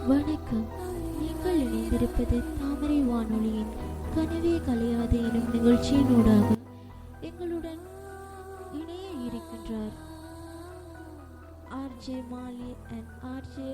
வணக்கம். நீங்கள் இணைந்திருப்பது தாமரை வானொலியின் கனவே கலையாது எனும் நிகழ்ச்சியினூடாக எங்களுடன் இணைய இருக்கின்றார் RJ Mali and RJ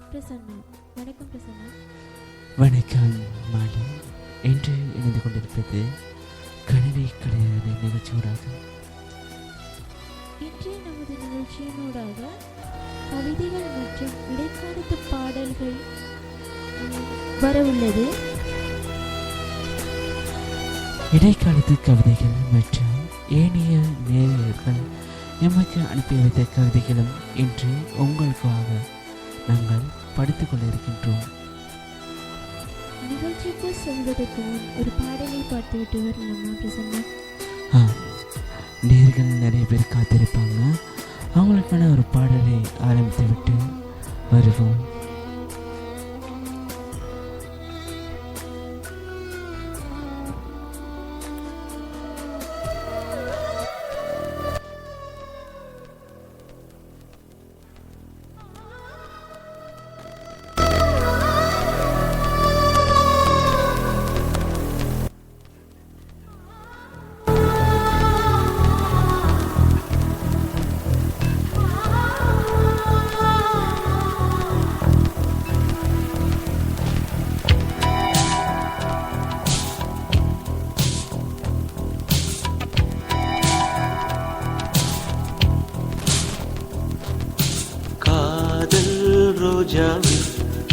Prasanna. வணக்கம் பிரசன்னா. வணக்கம் மாலி. என்று இணைந்து கொண்டிருப்பது கனவே கலையாது நிகழ்ச்சியூடாக. இன்றைய நமது நிகழ்ச்சியினூடாக கவிதைகள் மற்றும் இடைக்காலத்து பாடல்கள் வரவுள்ளது. இடைக்காலத்து கவிதைகள் மற்றும் ஏனைய நேயர்கள் எமக்கு அனுப்பி வைத்த கவிதைகளும் இன்று உங்களுக்காக நாங்கள் படித்துக் கொண்டிருக்கின்றோம். நிகழ்ச்சிக்கு செல்வதற்கு முன் ஒரு பாடலை பார்த்துவிட்டு வரலாமா பிரசன்னா? நேர்கள் நிறைய பேர் காத்திருப்பாங்க. அவங்களுக்கான ஒரு பாடலை ஆரம்பித்து விட்டு வருவோம்.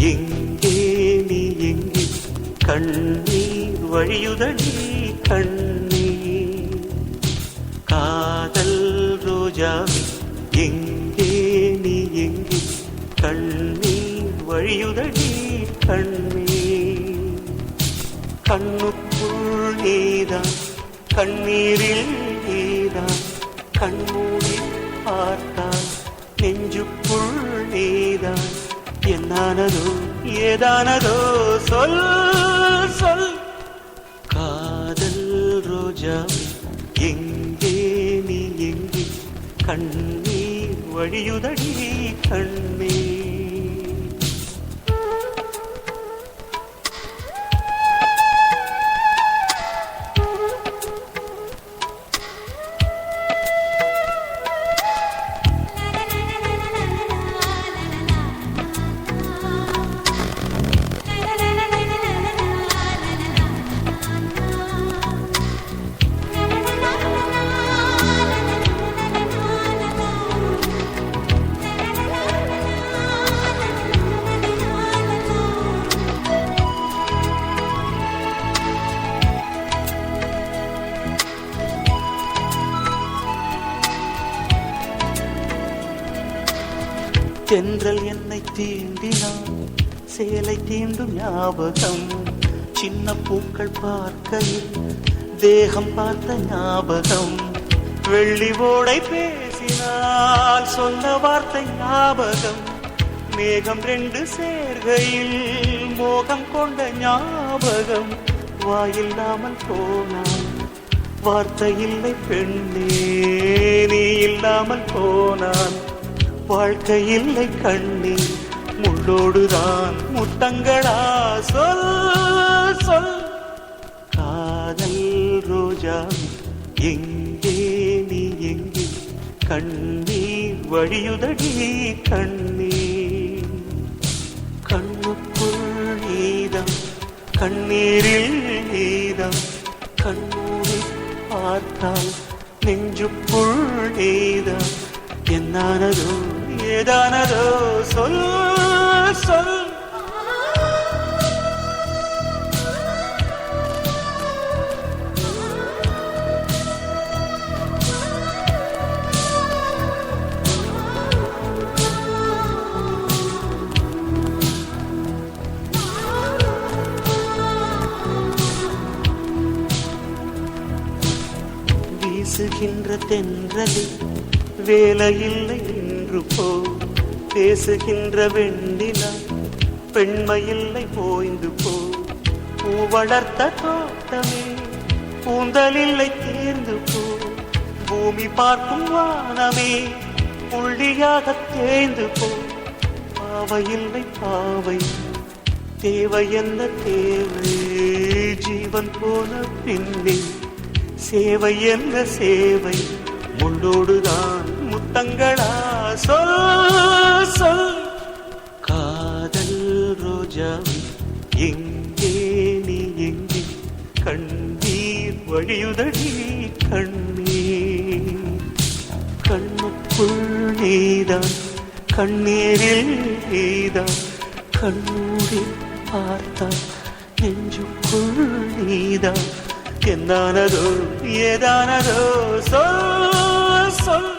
எங்கே நீ எங்கே கண்ணீர் வழியுதடி கண்ணீர். காதல் ரோஜாவே எங்கே நீ எங்கே கண்ணீர் வழியுதடி கண்ணீர். கண்ணுக்குள் நீதான் கண்ணீரில் நீதான் கண்மூடி பார்த்தால் நெஞ்சுக்குள் நீதான். என்னானதோ ஏதானதோ சொல் சொல். காதல் ரோஜா எங்கே நீ எங்கே கண்ணீர் வழியுதடி கண்ணீர். தென்றல் என்னை தீண்டினான் சேலை தீண்டும் ஞாபகம். சின்ன பூக்கள் பார்க்கையில் தேகம் பார்த்த ஞாபகம். வெள்ளி ஓடை பேசினால் சொன்ன வார்த்தை ஞாபகம். மேகம் ரெண்டு சேர்கையில் மோகம் கொண்ட ஞாபகம். வாயில்லாமல் போனான் வார்த்தை இல்லை பெண்ணே, நீ இல்லாமல் போனான் வாழ்க்கை இல்லை கண்ணே. முள்ளோடுதான் முத்தங்களா சொல் சொல். காதல் ரோஜா எங்கே நீ எங்கே கண்ணீர் வழியுதடி கண்ணீர். கண்ணுக்குள் நீதம் கண்ணீரில் நீதம் கண்ணூரி பார்த்தால் நெஞ்சுக்குள் நீதம். என்னானதோ ஏதானதோ சொல் சொல். வீசுகின்ற தென்றலில் வேலையில்லை நின்று போ. பேசுகின்ற வெண்ணிலா பெண்மையில்லை போய்ந்து போ. பூ வளர்த்த தோட்டமே பூந்தலில்லை தேர்ந்து போ. பூமி பார்க்கும் வானமே புள்ளியாக தேய்ந்து போ. பாவையில்லை பாவை தேவை என்ன தேவை ஜீவன் போன பின்னே சேவை என்ன சேவை முள்ளோடுதான் முத்தங்களா சொல் சொல் காதல் ரோஜாவை எங்கே நீ எங்கே கண்ணீர் வழியுதடி கண்ணீர் கண்ணுக்குள் நீதான் கண்ணீரில் நீதான் கண்ணூரி பார்த்தான் நெஞ்சுக்குள் நீதான் என்னானதோ ஏதானதோ சொல் சொல்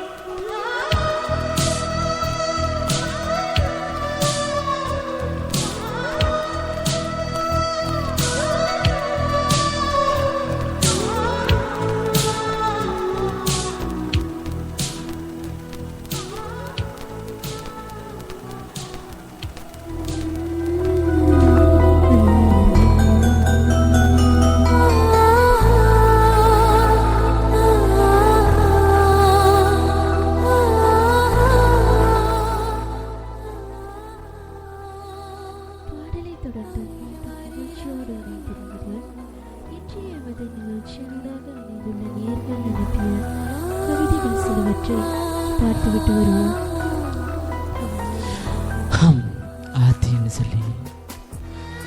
ஆத்தின்னு சொல்லி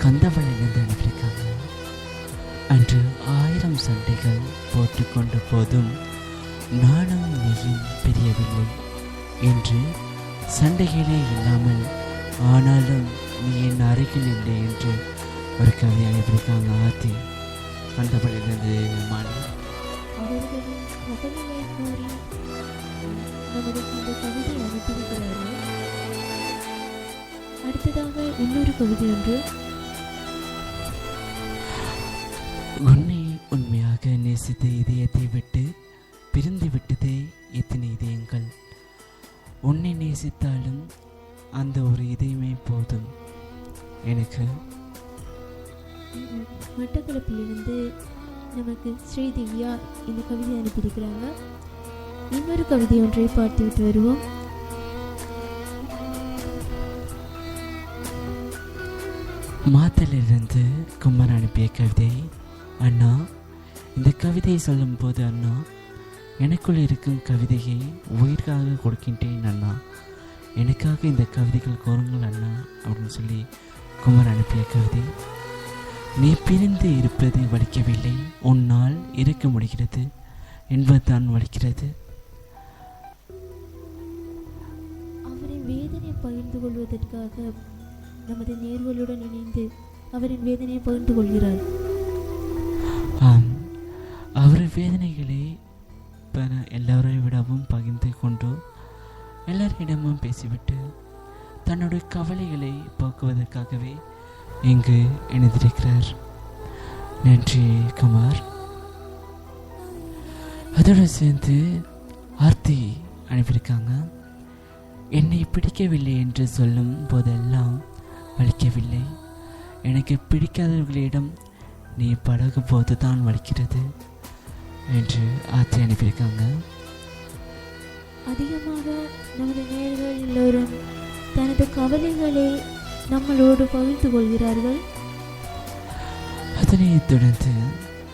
கந்தவளையிலிருந்து அனுப்பியிருக்காங்க. அன்று 1000 சண்டைகள் போட்டுக்கொண்ட போதும் நானும் நீயும் பிரியவில்லை என்று சண்டைகளே இல்லாமல் ஆனாலும் நீ என் அருகில் இல்லை என்று ஒரு கவி அனுப்பியிருக்காங்க. ஆத்தி கந்தவளையிலிருந்து மாலை அடுத்ததாக இன்னொரு கவிதை ஒன்று. உன்னை உண்மையாக நேசித்த இதயத்தை விட்டு பிரிந்து விட்டதே எத்தனை இதயங்கள். உன்னை நேசித்தாலும் அந்த ஒரு இதயமே போதும் எனக்கு. மட்டக்களப்பிலிருந்து நமக்கு ஸ்ரீதிவ்யா இந்த கவிதை அனுப்பியிருக்கிறாங்க. இன்னொரு கவிதை ஒன்றை பார்த்துவிட்டு வருவோம். மாத்தலிலிருந்து குமார் அனுப்பிய கவிதை. அண்ணா, இந்த கவிதையை சொல்லும் போது அண்ணா எனக்குள் இருக்கும் கவிதையை உயிர்காக கொடுக்கின்றேன் அண்ணா, எனக்காக இந்த கவிதைகள் கோருங்கள் அண்ணா அப்படின்னு சொல்லி குமார் அனுப்பிய கவிதை. நீ பிரிந்து இருப்பது வலிக்கவில்லை, உன்னால் இருக்க முடிகிறது என்பதுதான் வலிக்கிறது. அவரின் வேதனை பகிர்ந்து கொள்வதற்காக நமது நேர்களுடன் இணைந்து அவரின் வேதனையை பகிர்ந்து கொள்கிறார். ஆம், அவர் வேதனைகளை எல்லாரையும் விடவும் பகிர்ந்து கொண்டு எல்லாரிடமும் பேசிவிட்டு தன்னுடைய கவலைகளை போக்குவதற்காகவே இங்கு இணைந்திருக்கிறார். நன்றி குமார். அதோடு சேர்ந்து ஆர்த்தி அனுப்பியிருக்காங்க. என்னை பிடிக்கவில்லை என்று சொல்லும் போதெல்லாம் வலிக்கவில்லை, எனக்கு பிடிக்காதவர்களிடம் நீ பழகும் போது தான் வலிக்கிறது என்று ஆர்த்தி அனுப்பியிருக்காங்க. அதிகமாக நமது நேயர்கள் எல்லோரும் தனது கவலைகளை நம்மளோடு பகிர்ந்து கொள்கிறார்கள். அதனைத் தொடர்ந்து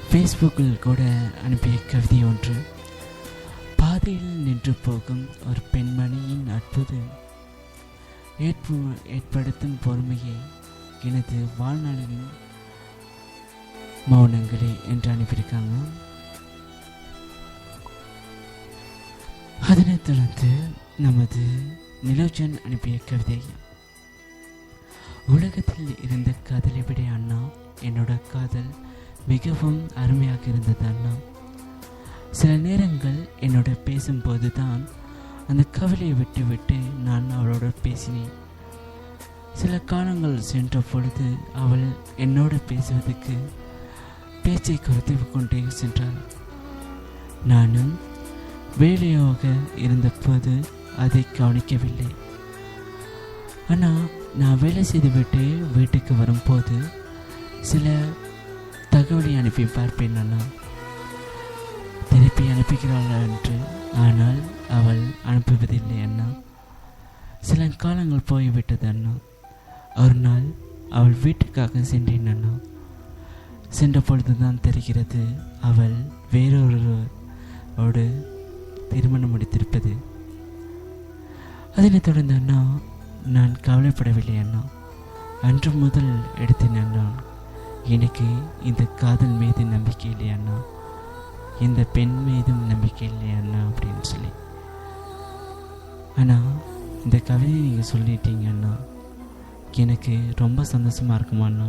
ஃபேஸ்புக்கில் கூட அனுப்பிய கவிதை ஒன்று. பாதையில் நின்று போகும் ஒரு பெண்மணியின் அற்புத ஏற்படுத்தும் பொறுமையை எனது வாழ்நாளின் மௌனங்களே என்று அனுப்பியிருக்காங்க. அதனைத் தொடர்ந்து நமது நிலோஜன் அனுப்பிய கவிதை. உலகத்தில் இருந்த காதலை விட அண்ணா என்னோட காதல் மிகவும் அருமையாக இருந்தது அண்ணா. சில நேரங்கள் என்னோட பேசும்போது தான் அந்த கவலையை விட்டு விட்டு நான் அவளோட பேசினேன். சில காலங்கள் சென்ற பொழுது அவள் என்னோட பேசுவதற்கு பேச்சை குறைத்து கொண்டே சென்றாள். நானும் வேலையாக இருந்தபோது அதை கவனிக்கவில்லை. ஆனால் நான் வேலை செய்துவிட்டு வீட்டுக்கு வரும்போது சில தகவலை அனுப்பி பார்ப்பேன் அண்ணா. திருப்பி அனுப்புகிறாள் என்று. ஆனால் அவள் அனுப்புவதில்லை அண்ணா. சில காலங்கள் போய்விட்டது அண்ணா. ஒரு நாள் அவள் வீட்டுக்காக சென்றேன் அண்ணா. சென்ற பொழுதுதான் தெரிகிறது அவள் வேறொருவரோடு திருமணம் முடித்திருப்பது. அதனைத் தொடர்ந்து அண்ணா நான் கவலைப்படவில்லை அண்ணா. அன்று முதல் எடுத்தேன் அண்ணா, எனக்கு இந்த காதல் மீது நம்பிக்கை இல்லை அண்ணா, இந்த பெண் மீதும் நம்பிக்கை இல்லை அண்ணா அப்படின்னு சொல்லி. அண்ணா இந்த கவிதையை நீங்கள் சொல்லிட்டீங்க அண்ணா, எனக்கு ரொம்ப சந்தோஷமாக இருக்குமா அண்ணா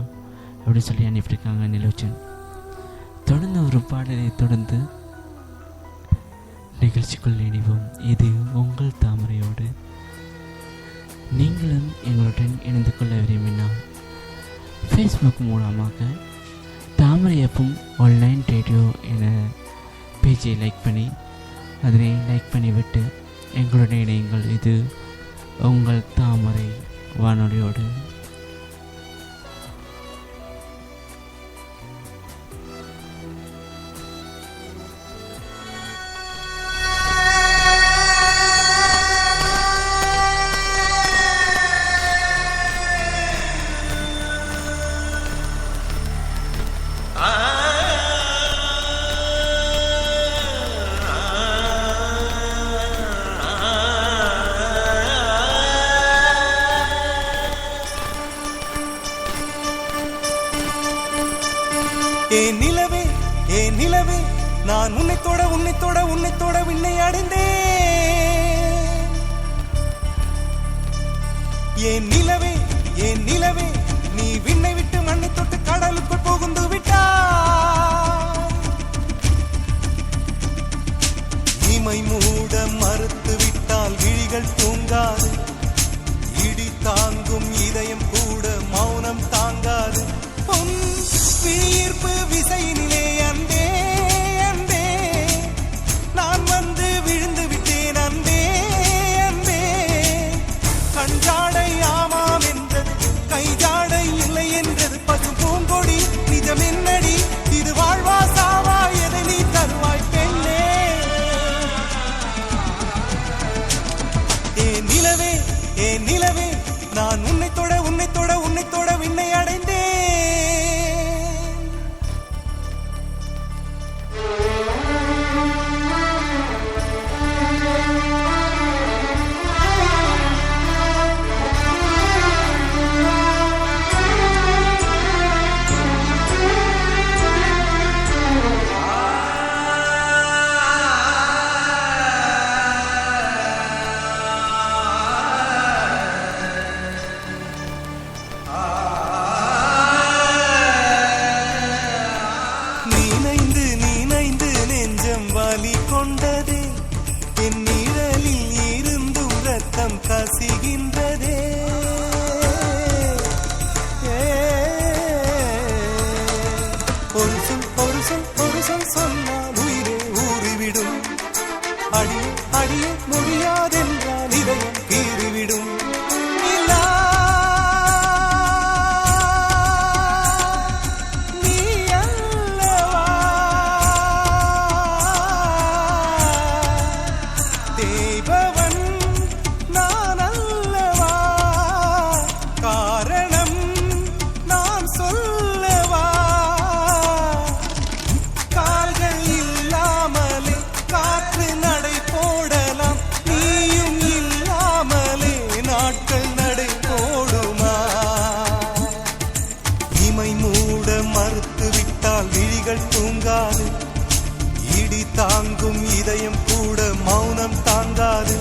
அப்படின்னு சொல்லி அனுப்பியிருக்காங்க நிலோச்சன். தொடர்ந்து ஒரு பாடலை தொடர்ந்து நிகழ்ச்சிக்குள் இணைவோம். இது உங்கள் தாமரையோடு. நீங்களும் எங்களுடன் இணைந்து கொள்ள விரும்பினால் ஃபேஸ்புக் மூலமாக தாமரை எஃப்எம் ஆன்லைன் ரேடியோ என பேஜை லைக் பண்ணி அதனை லைக் பண்ணிவிட்டு எங்களுடன் இணையுங்கள். இது உங்கள் தாமரை வானொலியோடு. ஏ நிலவே நான் உன்னை தொட விண்ணை அடைந்தேன். ஏன் நிலவே நீ விண்ணை விட்டு மண்ணை தொட்டு கடலுக்குள் புகுந்து விட்டாய். இமை மூட மறுத்து விட்டால் விழிகள் தூங்காது, இடி தாங்கும் இதயம் கூட மௌனம் தாங்காது. விழியீர்ப்பு விசையினிலே அன்பே அன்பே நான் வந்து விழுந்து விட்டேன் அன்பே அன்பே. கஞ்சாடை ஆமாம் என்றது, கைஜாடை இல்லை என்றது, பசும் பூங்கொடி நிஜம் என்னடி, இது வாழ்வா சாவா எதை நீ தருவாய் பெண்ணே. ஏ நிலவே நான் உன்னை தொட விண்ணை அடைந்தேன். கொண்டதே என் நிழலில் இருந்தும் ரத்தம் கசிகின்றதே. ஒரு சொல் சொன்னால் உயிரே ஊறிவிடும், அடியே முடியாதென்றால் இதயம் கீறிவிடும். தூங்காது, இடி தாங்கும் இதயம் கூட மௌனம் தாங்காது.